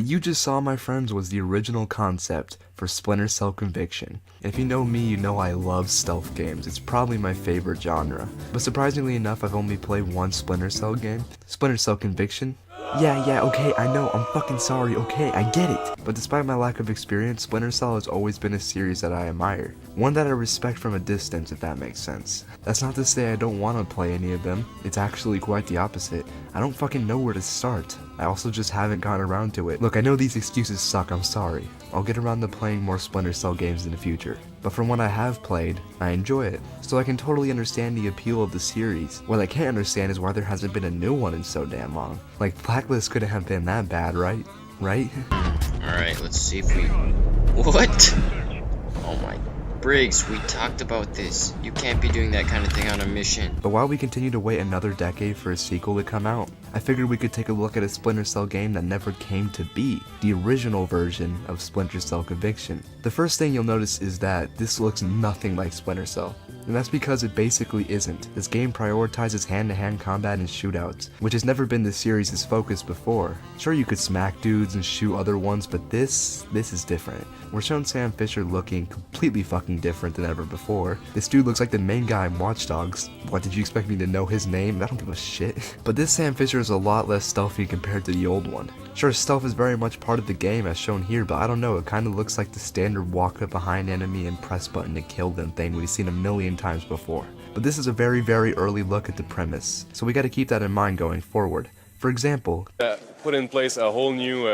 What you just saw, my friends, was the original concept for Splinter Cell Conviction. If you know me, you know I love stealth games. It's probably my favorite genre. But surprisingly enough, I've only played one Splinter Cell game, Splinter Cell Conviction. Yeah, okay, I know, I'm fucking sorry, okay, I get it. But despite my lack of experience, Splinter Cell has always been a series that I admire. One that I respect from a distance, if that makes sense. That's not to say I don't want to play any of them. It's actually quite the opposite. I don't fucking know where to start. I also just haven't gotten around to it. Look, I know these excuses suck, I'm sorry. I'll get around to playing more Splinter Cell games in the future. But from what I have played, I enjoy it. So I can totally understand the appeal of the series. What I can't understand is why there hasn't been a new one in so damn long. Like, Blacklist couldn't have been that bad, right? Right? Alright, let's see if we... What? Oh my... Briggs, we talked about this. You can't be doing that kind of thing on a mission. But while we continue to wait another decade for a sequel to come out, I figured we could take a look at a Splinter Cell game that never came to be, the original version of Splinter Cell Conviction. The first thing you'll notice is that this looks nothing like Splinter Cell. And that's because it basically isn't. This game prioritizes hand-to-hand combat and shootouts, which has never been the series' focus before. Sure, you could smack dudes and shoot other ones, but this is different. We're shown Sam Fisher looking completely fucking different than ever before. This dude looks like the main guy in Watch Dogs. What, did you expect me to know his name? I don't give a shit. But this Sam Fisher is a lot less stealthy compared to the old one. Sure, stealth is very much part of the game as shown here, but I don't know, it kinda looks like the standard walk up behind enemy and press button to kill them thing we've seen a million times before. But this is a very early look at the premise, so we gotta keep that in mind going forward. For example, put in place a whole new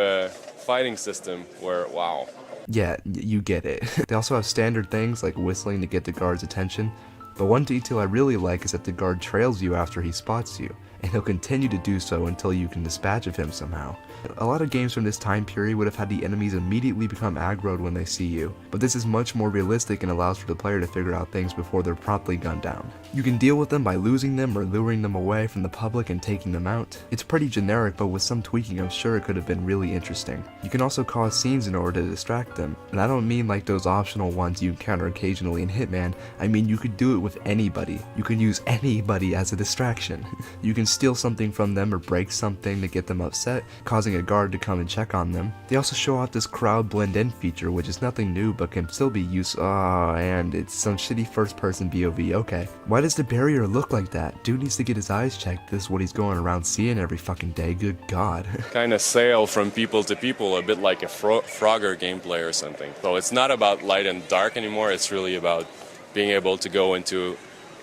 fighting system where, wow. Yeah, you get it. They also have standard things like whistling to get the guard's attention, but one detail I really like is that the guard trails you after he spots you, and he'll continue to do so until you can dispatch of him somehow. A lot of games from this time period would have had the enemies immediately become aggroed when they see you, but this is much more realistic and allows for the player to figure out things before they're promptly gunned down. You can deal with them by losing them or luring them away from the public and taking them out. It's pretty generic, but with some tweaking I'm sure it could have been really interesting. You can also cause scenes in order to distract them, and I don't mean like those optional ones you encounter occasionally in Hitman. I mean you could do it with anybody. You can use anybody as a distraction. You can steal something from them or break something to get them upset, causing a guard to come and check on them. They also show off this crowd blend-in feature, which is nothing new but can still be used. And it's some shitty first-person POV. Okay, why does the barrier look like that? Dude needs to get his eyes checked. This is what he's going around seeing every fucking day. Good God. Kind of sail from people to people, a bit like a Frogger gameplay or something. So it's not about light and dark anymore. It's really about being able to go into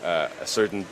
a certain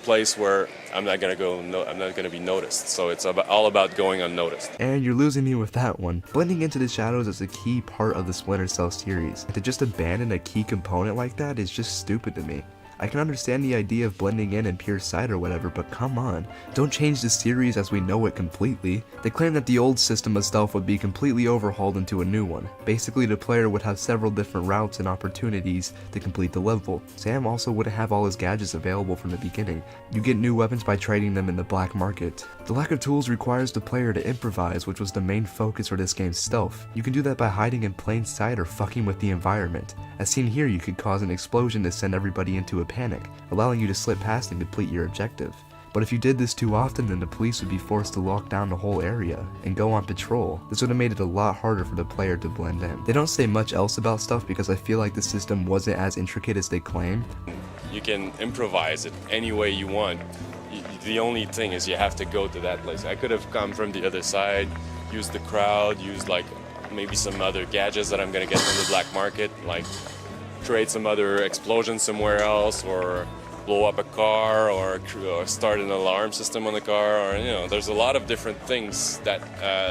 place where I'm not gonna be noticed. So it's all about going unnoticed. And you're losing me with that one. Blending into the shadows is a key part of the Splinter Cell series. And to just abandon a key component like that is just stupid to me. I can understand the idea of blending in pure sight or whatever, but come on, don't change the series as we know it completely. They claim that the old system of stealth would be completely overhauled into a new one. Basically, the player would have several different routes and opportunities to complete the level. Sam also wouldn't have all his gadgets available from the beginning. You get new weapons by trading them in the black market. The lack of tools requires the player to improvise, which was the main focus for this game's stealth. You can do that by hiding in plain sight or fucking with the environment. As seen here, you could cause an explosion to send everybody into a panic, allowing you to slip past and complete your objective. But if you did this too often, then the police would be forced to lock down the whole area and go on patrol. This would have made it a lot harder for the player to blend in. They don't say much else about stuff because I feel like the system wasn't as intricate as they claim. You can improvise it any way you want. The only thing is you have to go to that place. I could have come from the other side, used the crowd, used like maybe some other gadgets that I'm gonna get from the black market, like trade some other explosion somewhere else, or blow up a car, or start an alarm system on the car, or, you know, there's a lot of different things that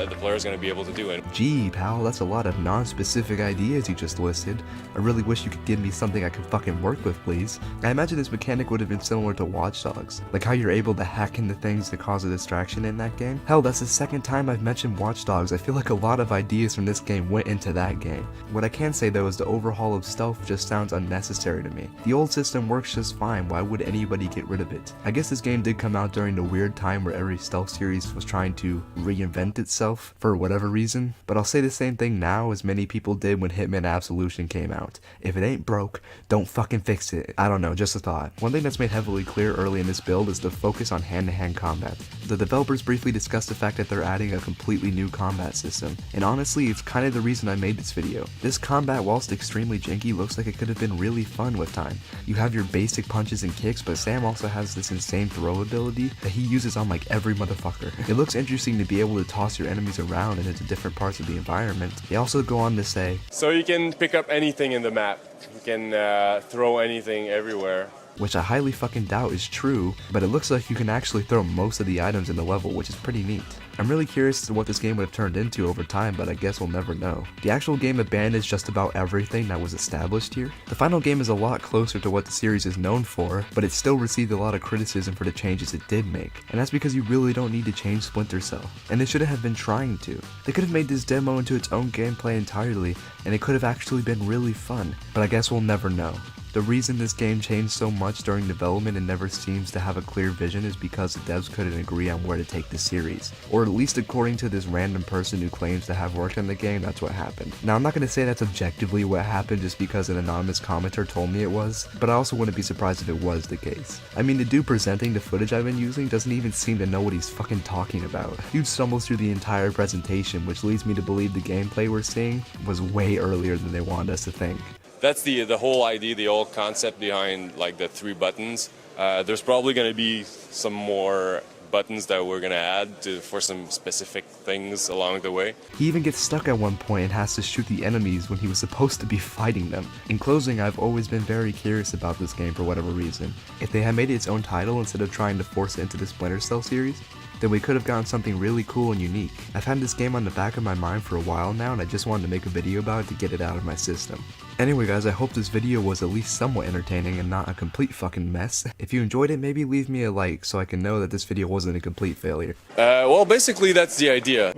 the player is going to be able to do. Gee, pal, that's a lot of non-specific ideas you just listed. I really wish you could give me something I could fucking work with, please. I imagine this mechanic would have been similar to Watch Dogs, like how you're able to hack into things to cause a distraction in that game. Hell, that's the second time I've mentioned Watch Dogs. I feel like a lot of ideas from this game went into that game. What I can say though is the overhaul of stealth just sounds unnecessary to me. The old system works just fine. Why would anybody get rid of it? I guess this game did come out during the weird time where every stealth series was trying to reinvent itself for whatever reason, but I'll say the same thing now as many people did when Hitman Absolution came out. If it ain't broke, don't fucking fix it. I don't know, just a thought. One thing that's made heavily clear early in this build is the focus on hand-to-hand combat. The developers briefly discussed the fact that they're adding a completely new combat system, and honestly, it's kind of the reason I made this video. This combat, whilst extremely janky, looks like it could have been really fun with time. You have your basic punches and kicks, but Sam also has this insane throw ability that he uses on like every motherfucker. It looks interesting to be able to toss your enemies around and into different parts of the environment. They also go on to say, So you can pick up anything in the map. You can throw anything everywhere. which I highly fucking doubt is true, but it looks like you can actually throw most of the items in the level, which is pretty neat. I'm really curious as to what this game would have turned into over time, but I guess we'll never know. The actual game abandons just about everything that was established here. The final game is a lot closer to what the series is known for, but it still received a lot of criticism for the changes it did make, and that's because you really don't need to change Splinter Cell, and they shouldn't have been trying to. They could have made this demo into its own gameplay entirely, and it could have actually been really fun, but I guess we'll never know. The reason this game changed so much during development and never seems to have a clear vision is because the devs couldn't agree on where to take the series. Or at least according to this random person who claims to have worked on the game, that's what happened. Now I'm not going to say that's objectively what happened just because an anonymous commenter told me it was, but I also wouldn't be surprised if it was the case. I mean, the dude presenting the footage I've been using doesn't even seem to know what he's fucking talking about. Dude stumbles through the entire presentation, which leads me to believe the gameplay we're seeing was way earlier than they wanted us to think. That's the whole idea, the whole concept behind like the 3 buttons. There's probably going to be some more buttons that we're going to add for some specific things along the way. He even gets stuck at one point and has to shoot the enemies when he was supposed to be fighting them. In closing, I've always been very curious about this game for whatever reason. If they had made it its own title instead of trying to force it into the Splinter Cell series, then we could have gotten something really cool and unique. I've had this game on the back of my mind for a while now, and I just wanted to make a video about it to get it out of my system. Anyway guys, I hope this video was at least somewhat entertaining and not a complete fucking mess. If you enjoyed it, maybe leave me a like so I can know that this video wasn't a complete failure. Well, basically that's the idea.